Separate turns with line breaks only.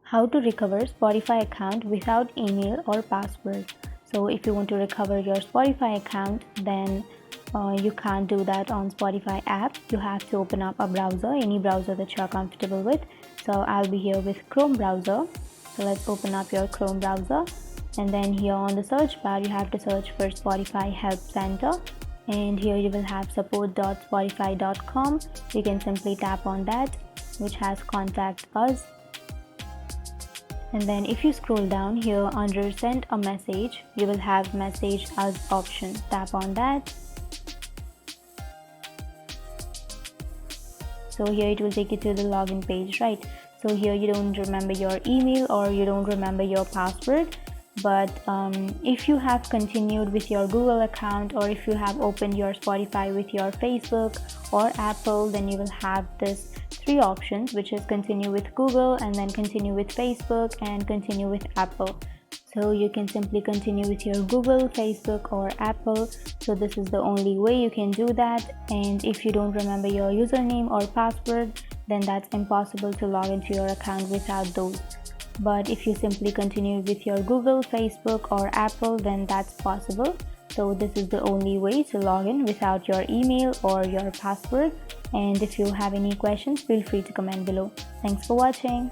How to recover Spotify account without email or password. So if you want to recover your Spotify account, then you can't do that on Spotify app. You have to open up a browser, any browser that you're comfortable with. So I'll be here with Chrome browser. So let's open up your Chrome browser, and then here on the search bar you have to search for Spotify Help Center, and here you will have support.spotify.com. You can simply tap on that, which has contact us. And then if you scroll down here under send a message, you will have message us option. Tap on that. So here it will take you to the login page, right? So here you don't remember your email or you don't remember your password, but if you have continued with your Google account, or if you have opened your Spotify with your Facebook or Apple, then you will have this three options, which is continue with Google, and then continue with Facebook, and continue with Apple. So you can simply continue with your Google, Facebook or Apple. So this is the only way you can do that. And if you don't remember your username or password, then that's impossible to log into your account without those. But if you simply continue with your Google, Facebook or Apple, then that's possible. So this is the only way to log in without your email or your password. And if you have any questions, feel free to comment below. Thanks for watching.